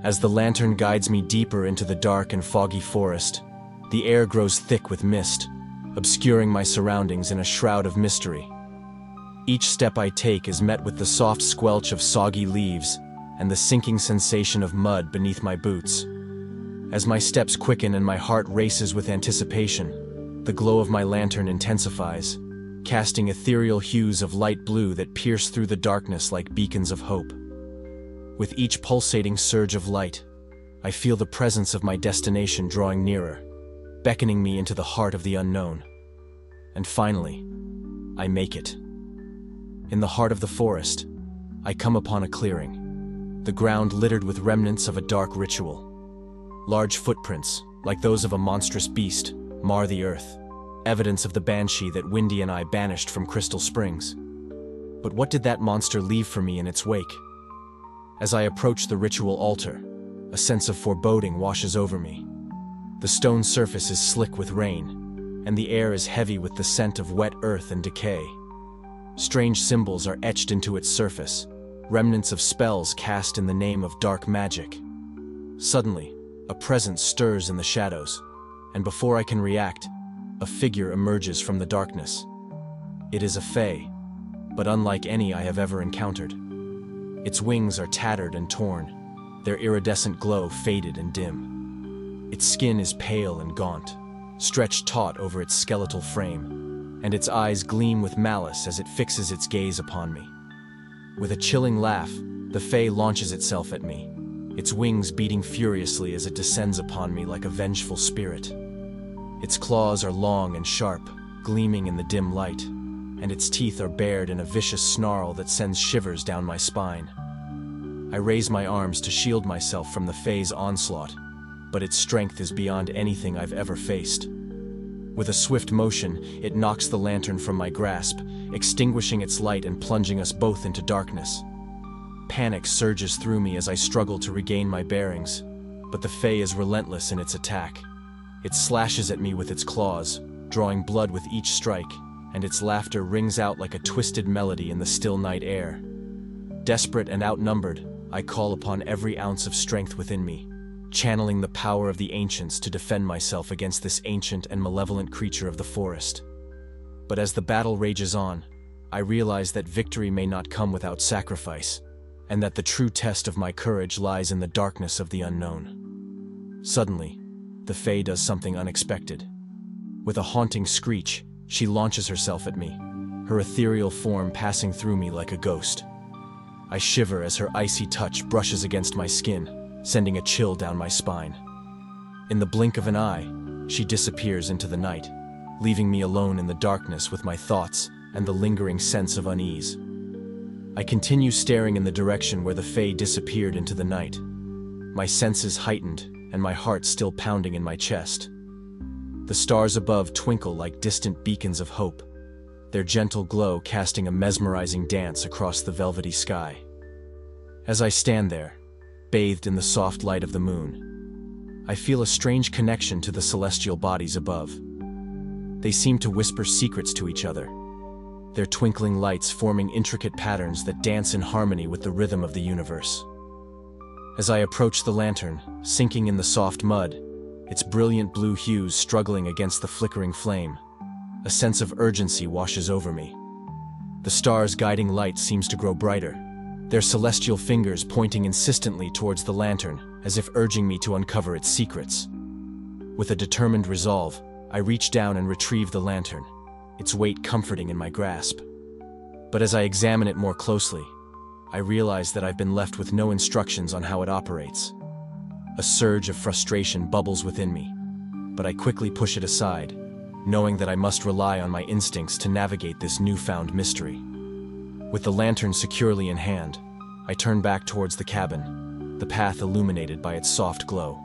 As the lantern guides me deeper into the dark and foggy forest, the air grows thick with mist, obscuring my surroundings in a shroud of mystery. Each step I take is met with the soft squelch of soggy leaves and the sinking sensation of mud beneath my boots. As my steps quicken and my heart races with anticipation, the glow of my lantern intensifies, casting ethereal hues of light blue that pierce through the darkness like beacons of hope. With each pulsating surge of light, I feel the presence of my destination drawing nearer, beckoning me into the heart of the unknown. And finally, I make it. In the heart of the forest, I come upon a clearing, the ground littered with remnants of a dark ritual. Large footprints, like those of a monstrous beast, mar the earth, evidence of the Banshee that Windy and I banished from Crystal Springs. But what did that monster leave for me in its wake? As I approach the ritual altar, a sense of foreboding washes over me. The stone surface is slick with rain, and the air is heavy with the scent of wet earth and decay. Strange symbols are etched into its surface, remnants of spells cast in the name of dark magic. Suddenly, a presence stirs in the shadows, and before I can react, a figure emerges from the darkness. It is a fae, but unlike any I have ever encountered. Its wings are tattered and torn, their iridescent glow faded and dim. Its skin is pale and gaunt, stretched taut over its skeletal frame, and its eyes gleam with malice as it fixes its gaze upon me. With a chilling laugh, the fae launches itself at me, its wings beating furiously as it descends upon me like a vengeful spirit. Its claws are long and sharp, gleaming in the dim light, and its teeth are bared in a vicious snarl that sends shivers down my spine. I raise my arms to shield myself from the fae's onslaught, but its strength is beyond anything I've ever faced. With a swift motion, it knocks the lantern from my grasp, extinguishing its light and plunging us both into darkness. Panic surges through me as I struggle to regain my bearings, but the fae is relentless in its attack. It slashes at me with its claws, drawing blood with each strike, and its laughter rings out like a twisted melody in the still night air. Desperate and outnumbered, I call upon every ounce of strength within me, channeling the power of the ancients to defend myself against this ancient and malevolent creature of the forest. But as the battle rages on, I realize that victory may not come without sacrifice, and that the true test of my courage lies in the darkness of the unknown. Suddenly, the fae does something unexpected. With a haunting screech, she launches herself at me, her ethereal form passing through me like a ghost. I shiver as her icy touch brushes against my skin, sending a chill down my spine. In the blink of an eye, she disappears into the night, leaving me alone in the darkness with my thoughts and the lingering sense of unease. I continue staring in the direction where the fae disappeared into the night, my senses heightened and my heart still pounding in my chest. The stars above twinkle like distant beacons of hope, their gentle glow casting a mesmerizing dance across the velvety sky. As I stand there, bathed in the soft light of the moon, I feel a strange connection to the celestial bodies above. They seem to whisper secrets to each other, their twinkling lights forming intricate patterns that dance in harmony with the rhythm of the universe. As I approach the lantern, sinking in the soft mud, its brilliant blue hues struggling against the flickering flame, a sense of urgency washes over me. The stars' guiding light seems to grow brighter, their celestial fingers pointing insistently towards the lantern, as if urging me to uncover its secrets. With a determined resolve, I reach down and retrieve the lantern, its weight comforting in my grasp. But as I examine it more closely, I realize that I've been left with no instructions on how it operates. A surge of frustration bubbles within me, but I quickly push it aside, knowing that I must rely on my instincts to navigate this newfound mystery. With the lantern securely in hand, I turn back towards the cabin, the path illuminated by its soft glow.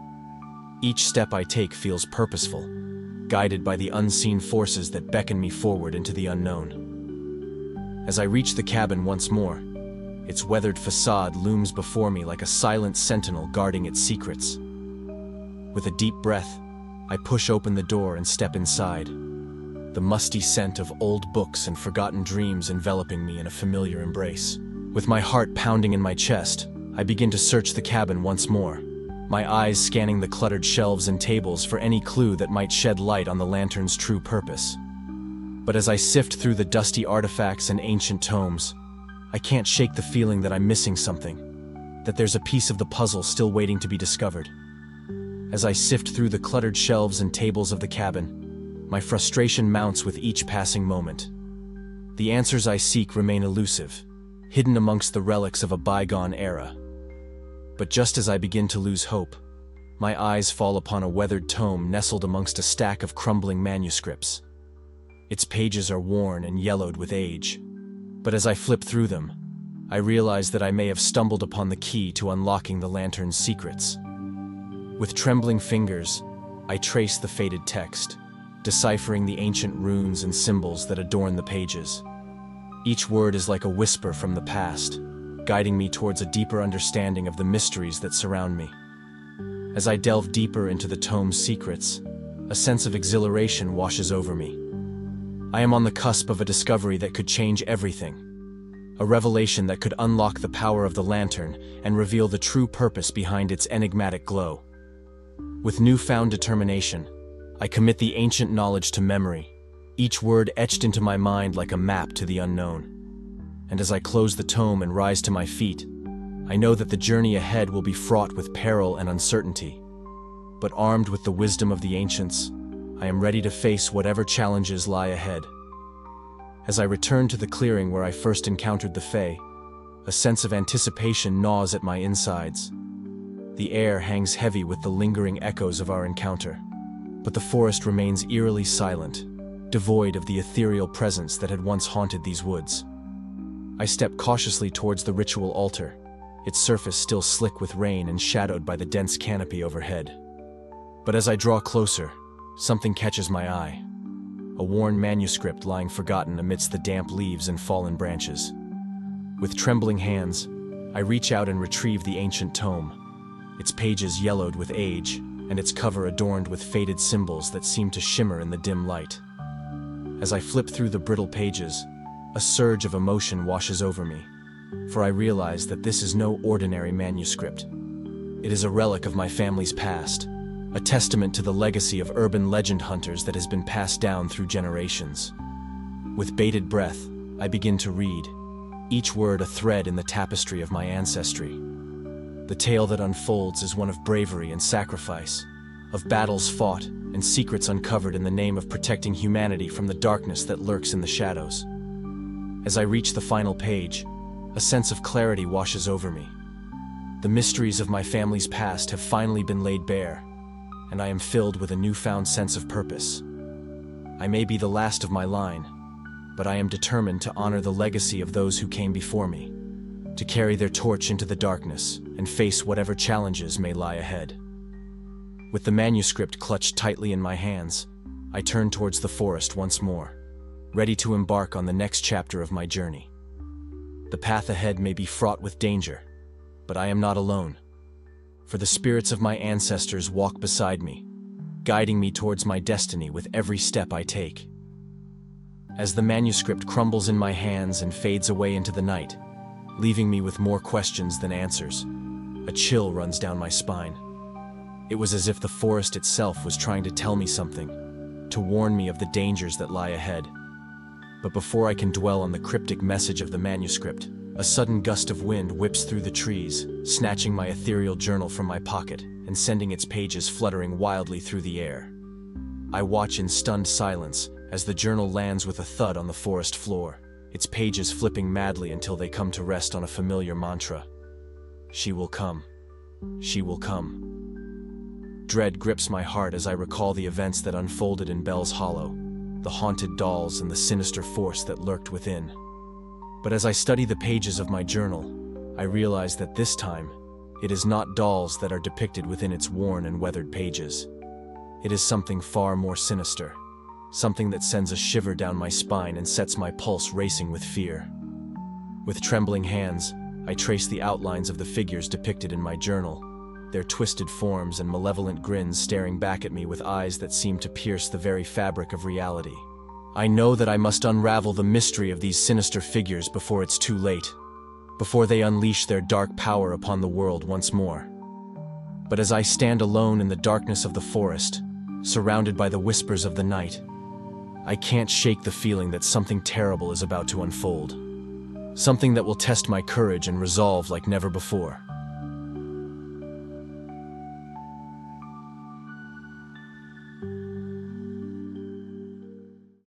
Each step I take feels purposeful, guided by the unseen forces that beckon me forward into the unknown. As I reach the cabin once more, its weathered facade looms before me like a silent sentinel guarding its secrets. With a deep breath, I push open the door and step inside, the musty scent of old books and forgotten dreams enveloping me in a familiar embrace. With my heart pounding in my chest, I begin to search the cabin once more, my eyes scanning the cluttered shelves and tables for any clue that might shed light on the lantern's true purpose. But as I sift through the dusty artifacts and ancient tomes, I can't shake the feeling that I'm missing something, that there's a piece of the puzzle still waiting to be discovered. As I sift through the cluttered shelves and tables of the cabin, my frustration mounts with each passing moment. The answers I seek remain elusive, hidden amongst the relics of a bygone era. But just as I begin to lose hope, my eyes fall upon a weathered tome nestled amongst a stack of crumbling manuscripts. Its pages are worn and yellowed with age, but as I flip through them, I realize that I may have stumbled upon the key to unlocking the lantern's secrets. With trembling fingers, I trace the faded text, deciphering the ancient runes and symbols that adorn the pages. Each word is like a whisper from the past, guiding me towards a deeper understanding of the mysteries that surround me. As I delve deeper into the tome's secrets, a sense of exhilaration washes over me. I am on the cusp of a discovery that could change everything, a revelation that could unlock the power of the lantern and reveal the true purpose behind its enigmatic glow. With newfound determination, I commit the ancient knowledge to memory, each word etched into my mind like a map to the unknown. And as I close the tome and rise to my feet, I know that the journey ahead will be fraught with peril and uncertainty. But armed with the wisdom of the ancients, I am ready to face whatever challenges lie ahead. As I return to the clearing where I first encountered the Fae, a sense of anticipation gnaws at my insides. The air hangs heavy with the lingering echoes of our encounter, but the forest remains eerily silent, devoid of the ethereal presence that had once haunted these woods. I step cautiously towards the ritual altar, its surface still slick with rain and shadowed by the dense canopy overhead. But as I draw closer, something catches my eye. A worn manuscript lying forgotten amidst the damp leaves and fallen branches. With trembling hands, I reach out and retrieve the ancient tome, its pages yellowed with age and its cover adorned with faded symbols that seem to shimmer in the dim light. As I flip through the brittle pages, a surge of emotion washes over me, for I realize that this is no ordinary manuscript. It is a relic of my family's past, a testament to the legacy of urban legend hunters that has been passed down through generations. With bated breath, I begin to read, each word a thread in the tapestry of my ancestry. The tale that unfolds is one of bravery and sacrifice, of battles fought and secrets uncovered in the name of protecting humanity from the darkness that lurks in the shadows. As I reach the final page, a sense of clarity washes over me. The mysteries of my family's past have finally been laid bare, and I am filled with a newfound sense of purpose. I may be the last of my line, but I am determined to honor the legacy of those who came before me, to carry their torch into the darkness and face whatever challenges may lie ahead. With the manuscript clutched tightly in my hands, I turn towards the forest once more, ready to embark on the next chapter of my journey. The path ahead may be fraught with danger, but I am not alone, for the spirits of my ancestors walk beside me, guiding me towards my destiny with every step I take. As the manuscript crumbles in my hands and fades away into the night, leaving me with more questions than answers, a chill runs down my spine. It was as if the forest itself was trying to tell me something, to warn me of the dangers that lie ahead. But before I can dwell on the cryptic message of the manuscript, a sudden gust of wind whips through the trees, snatching my ethereal journal from my pocket and sending its pages fluttering wildly through the air. I watch in stunned silence as the journal lands with a thud on the forest floor, its pages flipping madly until they come to rest on a familiar mantra. She will come. She will come. Dread grips my heart as I recall the events that unfolded in Bell's Hollow, the haunted dolls and the sinister force that lurked within. But as I study the pages of my journal, I realize that this time, it is not dolls that are depicted within its worn and weathered pages. It is something far more sinister, something that sends a shiver down my spine and sets my pulse racing with fear. With trembling hands, I trace the outlines of the figures depicted in my journal, their twisted forms and malevolent grins staring back at me with eyes that seem to pierce the very fabric of reality. I know that I must unravel the mystery of these sinister figures before it's too late, before they unleash their dark power upon the world once more. But as I stand alone in the darkness of the forest, surrounded by the whispers of the night, I can't shake the feeling that something terrible is about to unfold. Something that will test my courage and resolve like never before.